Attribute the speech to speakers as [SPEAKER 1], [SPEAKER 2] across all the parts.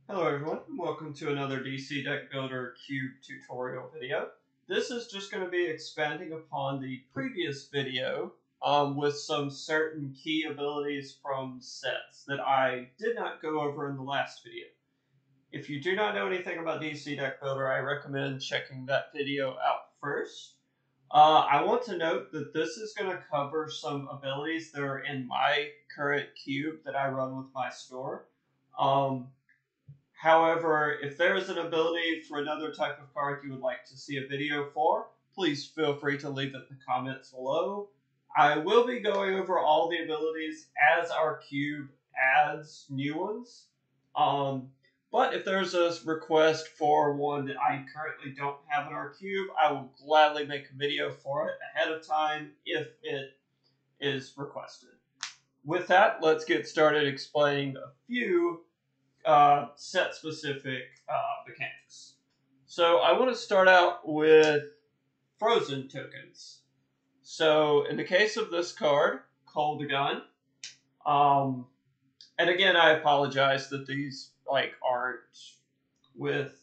[SPEAKER 1] Hello everyone, and welcome to another DC Deck Builder Cube tutorial video. This is just going to be expanding upon the previous video with some certain key abilities from sets that I did not go over in the last video. If you do not know anything about DC Deck Builder, I recommend checking that video out first. I want to note that this is going to cover some abilities that are in my current cube that I run with my store. However, if there is an ability for another type of card you would like to see a video for, please feel free to leave it in the comments below. I will be going over all the abilities as our cube adds new ones. But if there's a request for one that I currently don't have in our cube, I will gladly make a video for it ahead of time if it is requested. With that, let's get started explaining a few set-specific mechanics. So I want to start out with frozen tokens. So in the case of this card, Cold Gun, and again I apologize that these aren't with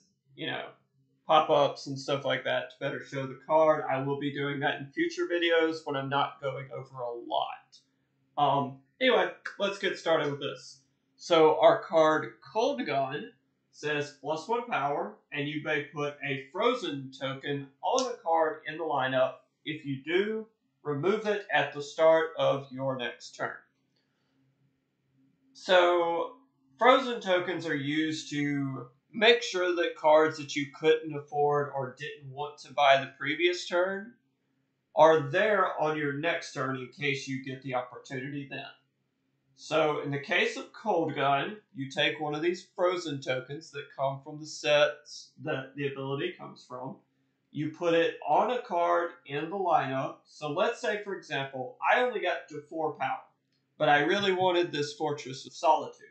[SPEAKER 1] pop-ups and stuff like that to better show the card. I will be doing that in future videos when I'm not going over a lot. Anyway, let's get started with this. So our card Cold Gun says +1 power, and you may put a frozen token on a card in the lineup. If you do, remove it at the start of your next turn. So frozen tokens are used to make sure that cards that you couldn't afford or didn't want to buy the previous turn are there on your next turn in case you get the opportunity then. So in the case of Cold Gun, you take one of these frozen tokens that come from the sets that the ability comes from. You put it on a card in the lineup. So let's say, for example, I only got to 4 power, but I really wanted this Fortress of Solitude.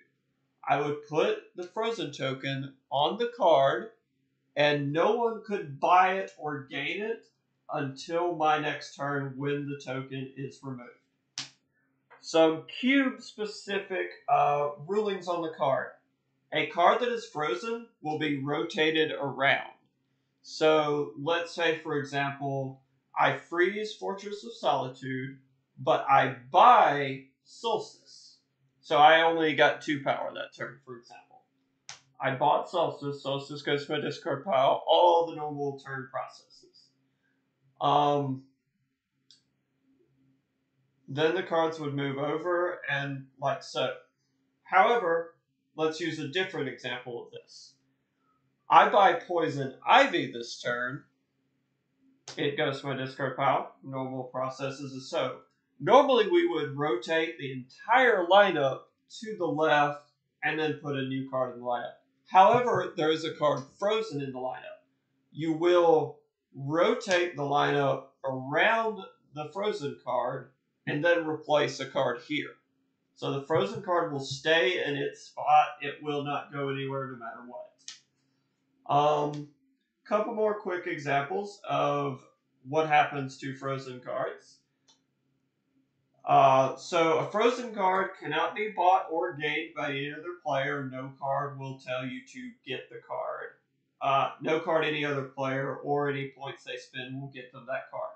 [SPEAKER 1] I would put the frozen token on the card, and no one could buy it or gain it until my next turn when the token is removed. Some cube-specific rulings on the card. A card that is frozen will be rotated around. So let's say, for example, I freeze Fortress of Solitude, but I buy Solstice. So I only got 2 power that turn, for example. I bought Solstice. Solstice goes to my discard pile. All the normal turn processes. Then the cards would move over and like so. However, let's use a different example of this. I buy Poison Ivy this turn. It goes to my discard pile. Normal processes as so. Normally we would rotate the entire lineup to the left and then put a new card in the lineup. However, there is a card frozen in the lineup. You will rotate the lineup around the frozen card and then replace a card here. So the frozen card will stay in its spot. It will not go anywhere no matter what. Couple more quick examples of what happens to frozen cards. So a frozen card cannot be bought or gained by any other player. No card will tell you to get the card. No card any other player or any points they spend will get them that card.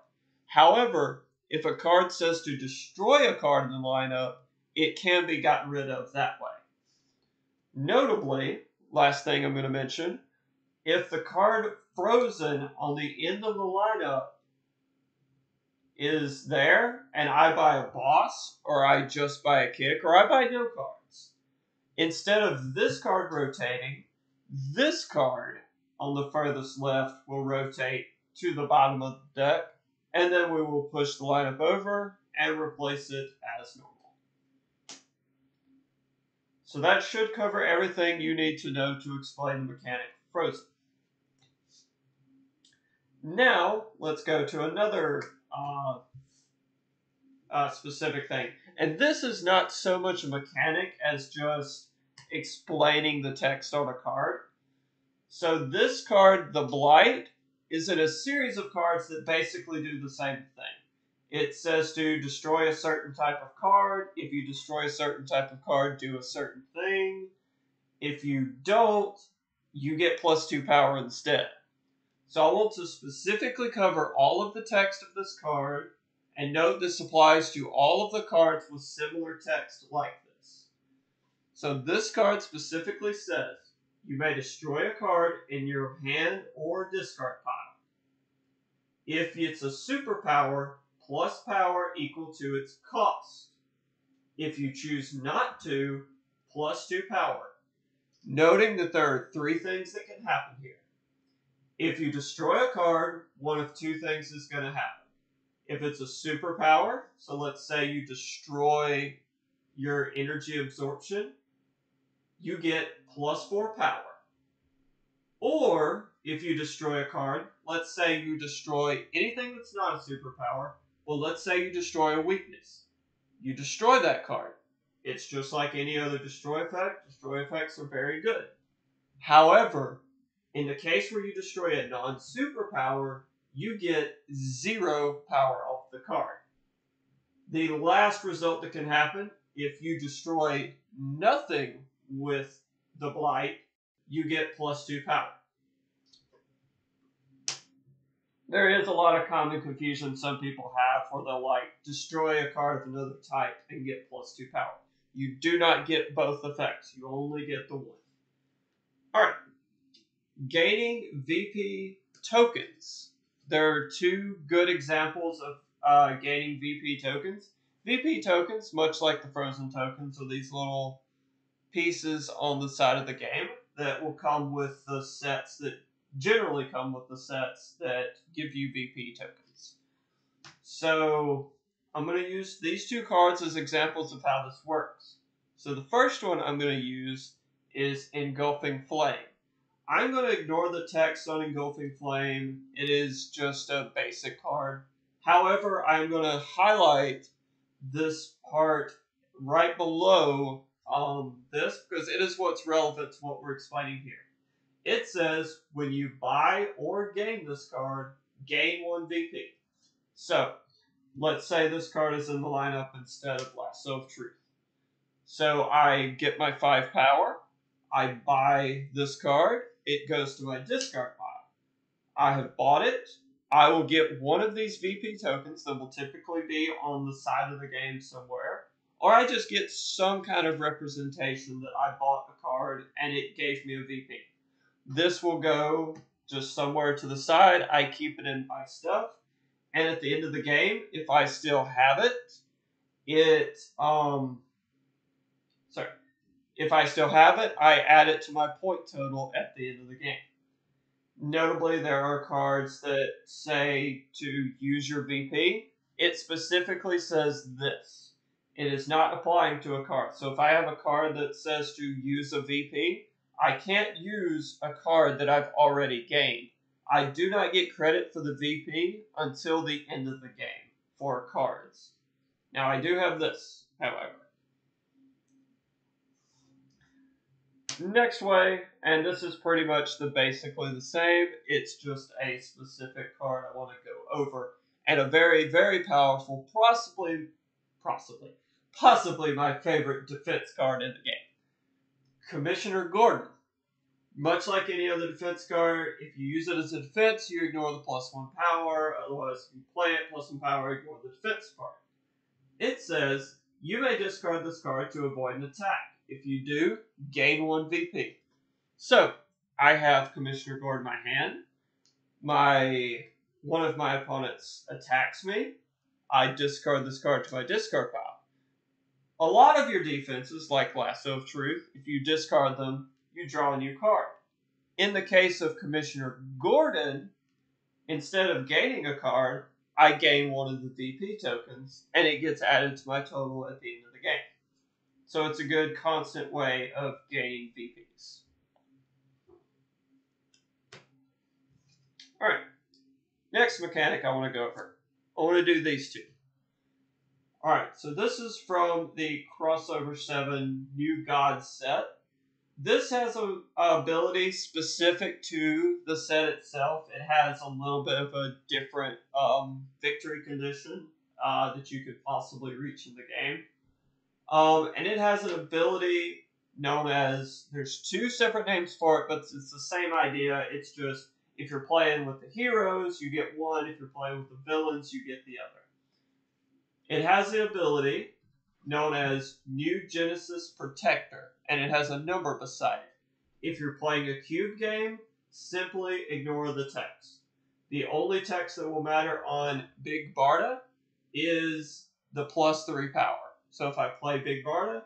[SPEAKER 1] However, if a card says to destroy a card in the lineup, it can be gotten rid of that way. Notably, last thing I'm going to mention, if the card frozen on the end of the lineup is there, and I buy a boss, or I just buy a kick, or I buy no cards, instead of this card rotating, this card on the furthest left will rotate to the bottom of the deck, and then we will push the lineup over and replace it as normal. So that should cover everything you need to know to explain the mechanic frozen. Now, let's go to another specific thing. And this is not so much a mechanic as just explaining the text on a card. So this card, the Blight, is in a series of cards that basically do the same thing. It says to destroy a certain type of card. If you destroy a certain type of card, do a certain thing. If you don't, you get +2 power instead. So I want to specifically cover all of the text of this card, and note this applies to all of the cards with similar text like this. So this card specifically says, you may destroy a card in your hand or discard pile. If it's a superpower, plus power equal to its cost. If you choose not to, +2 power. Noting that there are 3 things that can happen here. If you destroy a card, one of 2 things is going to happen. If it's a superpower, so let's say you destroy your energy absorption, you get +4 power. Or, if you destroy a card, let's say you destroy anything that's not a superpower, well, let's say you destroy a weakness. You destroy that card. It's just like any other destroy effect. Destroy effects are very good. However, in the case where you destroy a non-superpower, you get 0 power off the card. The last result that can happen, if you destroy nothing with the Blight, you get +2 power. There is a lot of common confusion some people have where they'll destroy a card of another type and get +2 power. You do not get both effects. You only get the one. Alright. Gaining VP tokens. There are 2 good examples of gaining VP tokens. VP tokens, much like the frozen tokens, are these little pieces on the side of the game that will come with the sets that generally come with the sets that give you VP tokens. So I'm going to use these 2 cards as examples of how this works. So the first one I'm going to use is Engulfing Flame. I'm going to ignore the text on Engulfing Flame. It is just a basic card. However, I'm going to highlight this part right below this because it is what's relevant to what we're explaining here. It says, when you buy or gain this card, gain 1 VP. So, let's say this card is in the lineup instead of Lasso of Truth. So, I get my 5 power. I buy this card. It goes to my discard pile. I have bought it. I will get one of these VP tokens that will typically be on the side of the game somewhere. Or I just get some kind of representation that I bought the card and it gave me a VP. This will go just somewhere to the side. I keep it in my stuff. And at the end of the game, if I still have it, if I still have it, I add it to my point total at the end of the game. Notably, there are cards that say to use your VP. It specifically says this. It is not applying to a card. So if I have a card that says to use a VP, I can't use a card that I've already gained. I do not get credit for the VP until the end of the game for cards. Now, I do have this, however. Next way, and this is pretty much basically the same, it's just a specific card I want to go over, and a very, very powerful, possibly my favorite defense card in the game. Commissioner Gordon. Much like any other defense card, if you use it as a defense, you ignore the +1 power, otherwise if you play it +1 power, ignore the defense part. It says, you may discard this card to avoid an attack. If you do, gain 1 VP. So, I have Commissioner Gordon in my hand. One of my opponents attacks me. I discard this card to my discard pile. A lot of your defenses, like Lasso of Truth, if you discard them, you draw a new card. In the case of Commissioner Gordon, instead of gaining a card, I gain one of the VP tokens, and it gets added to my total at the end of the game. So it's a good constant way of gaining VPs. Alright, next mechanic I want to go over. I want to do these 2. Alright, so this is from the Crossover 7 New Gods set. This has an ability specific to the set itself. It has a little bit of a different victory condition that you could possibly reach in the game. And it has an ability known as, there's two separate names for it, but it's the same idea. It's just, if you're playing with the heroes, you get one. If you're playing with the villains, you get the other. It has the ability known as New Genesis Protector, and it has a number beside it. If you're playing a cube game, simply ignore the text. The only text that will matter on Big Barda is the +3 power. So if I play Big Barda,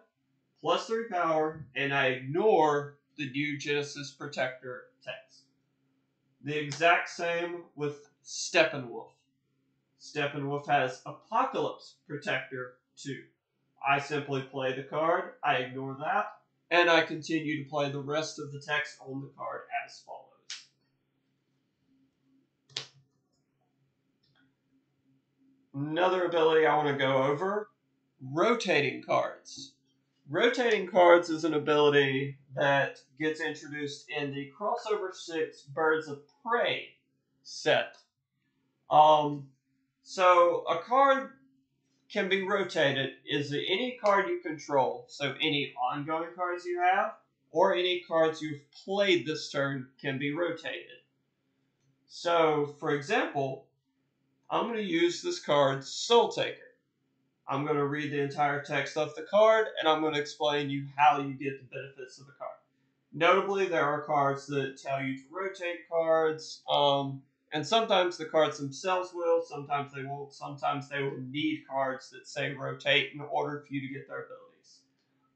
[SPEAKER 1] +3 power, and I ignore the New Genesis Protector text. The exact same with Steppenwolf. Steppenwolf has Apocalypse Protector 2. I simply play the card, I ignore that, and I continue to play the rest of the text on the card as follows. Another ability I want to go over, rotating cards. Rotating cards is an ability that gets introduced in the Crossover 6 Birds of Prey set. So a card can be rotated is any card you control, so any ongoing cards you have, or any cards you've played this turn can be rotated. So, for example, I'm going to use this card, Soul Taker. I'm going to read the entire text of the card, and I'm going to explain you how you get the benefits of the card. Notably, there are cards that tell you to rotate cards, and sometimes the cards themselves will, sometimes they won't, sometimes they will need cards that say rotate in order for you to get their abilities.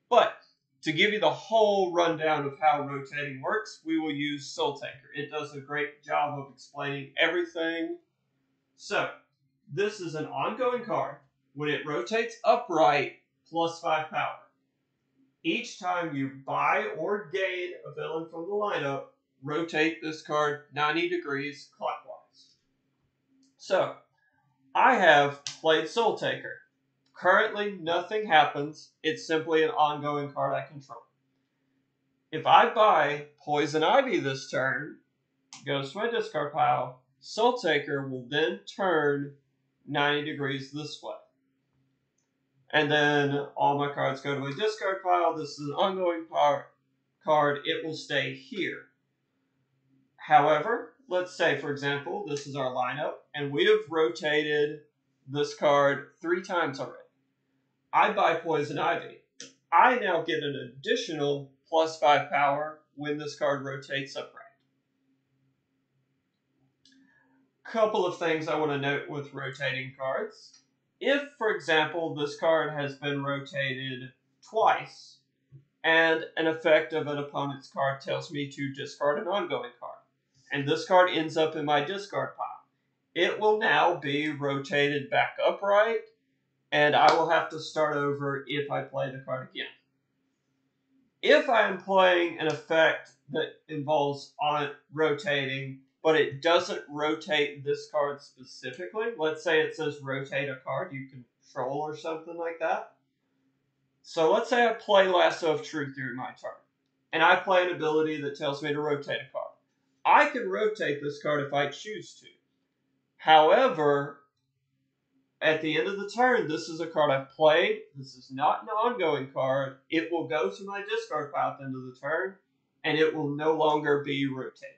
[SPEAKER 1] But, to give you the whole rundown of how rotating works, we will use Soul Taker. It does a great job of explaining everything. So, this is an ongoing card. When it rotates upright, +5 power. Each time you buy or gain a villain from the lineup, rotate this card 90 degrees clockwise. So, I have played Soul Taker. Currently, nothing happens. It's simply an ongoing card I control. If I buy Poison Ivy this turn, goes to my discard pile, Soul Taker will then turn 90 degrees this way. And then all my cards go to my discard pile. This is an ongoing card. It will stay here. However, let's say, for example, this is our lineup, and we have rotated this card 3 times already. I buy Poison Ivy. I now get an additional +5 power when this card rotates upright. Couple of things I want to note with rotating cards. If, for example, this card has been rotated twice, and an effect of an opponent's card tells me to discard an ongoing card, and this card ends up in my discard pile, it will now be rotated back upright, and I will have to start over if I play the card again. If I am playing an effect that involves rotating, but it doesn't rotate this card specifically, let's say it says rotate a card you control or something like that. So let's say I play Lasso of Truth during my turn, and I play an ability that tells me to rotate a card. I can rotate this card if I choose to. However, at the end of the turn, this is a card I've played. This is not an ongoing card. It will go to my discard pile at the end of the turn, and it will no longer be rotated.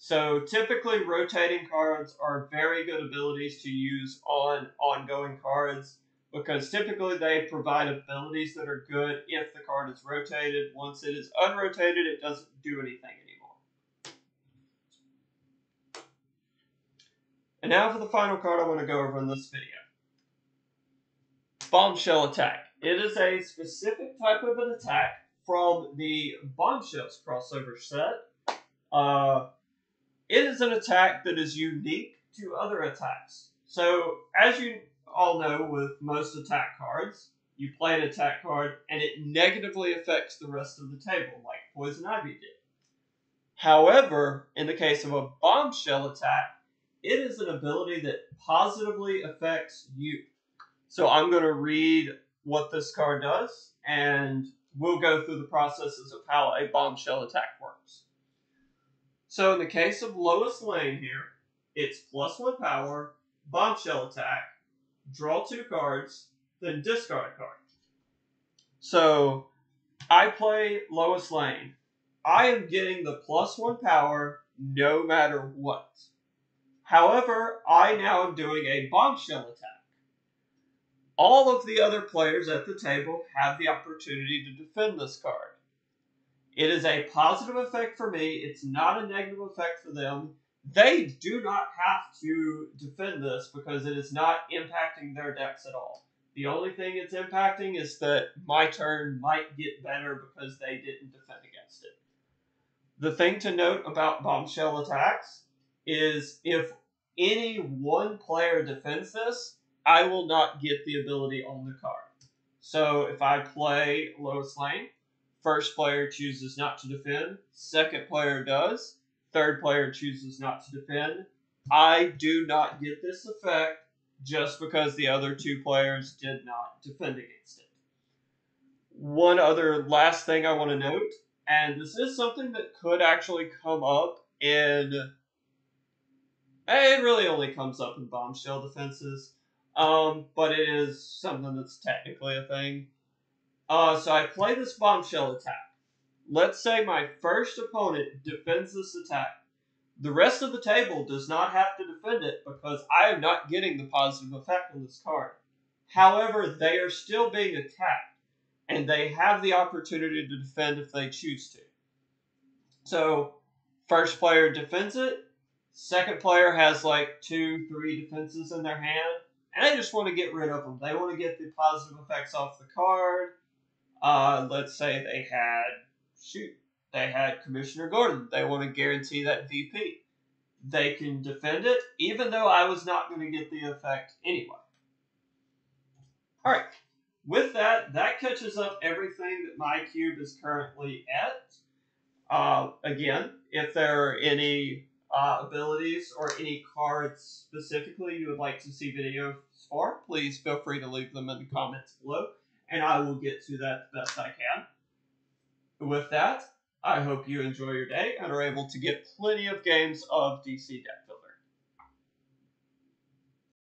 [SPEAKER 1] So typically, rotating cards are very good abilities to use on ongoing cards, because typically they provide abilities that are good if the card is rotated. Once it is unrotated, it doesn't do anything anymore. And now for the final card I want to go over in this video. Bombshell Attack. It is a specific type of an attack from the Bombshells crossover set. It is an attack that is unique to other attacks. So, as you all know with most attack cards, you play an attack card and it negatively affects the rest of the table, like Poison Ivy did. However, in the case of a Bombshell Attack, it is an ability that positively affects you. So I'm going to read what this card does, and we'll go through the processes of how a Bombshell Attack works. So in the case of Lois Lane here, it's +1 power, Bombshell Attack, draw 2 cards, then discard a card. So I play lowest lane. I am getting the +1 power no matter what. However, I now am doing a bombshell attack. All of the other players at the table have the opportunity to defend this card. It is a positive effect for me. It's not a negative effect for them. They do not have to defend this because it is not impacting their decks at all. The only thing it's impacting is that my turn might get better because they didn't defend against it. The thing to note about bombshell attacks is if any one player defends this, I will not get the ability on the card. So if I play lowest lane, first player chooses not to defend, second player does, third player chooses not to defend. I do not get this effect just because the other two players did not defend against it. One other last thing I want to note, and this is something that could actually come up in... It really only comes up in bombshell defenses, but it is something that's technically a thing. So I play this bombshell attack. Let's say my first opponent defends this attack. The rest of the table does not have to defend it because I am not getting the positive effect on this card. However, they are still being attacked, and they have the opportunity to defend if they choose to. So, first player defends it, second player has like 2-3 defenses in their hand, and they just want to get rid of them. They want to get the positive effects off the card. Let's say they had Commissioner Gordon. They want to guarantee that VP. They can defend it, even though I was not going to get the effect anyway. Alright, with that, that catches up everything that my cube is currently at. Again, if there are any abilities or any cards specifically you would like to see videos for, please feel free to leave them in the comments below, and I will get to that the best I can. With that, I hope you enjoy your day and are able to get plenty of games of DCDB.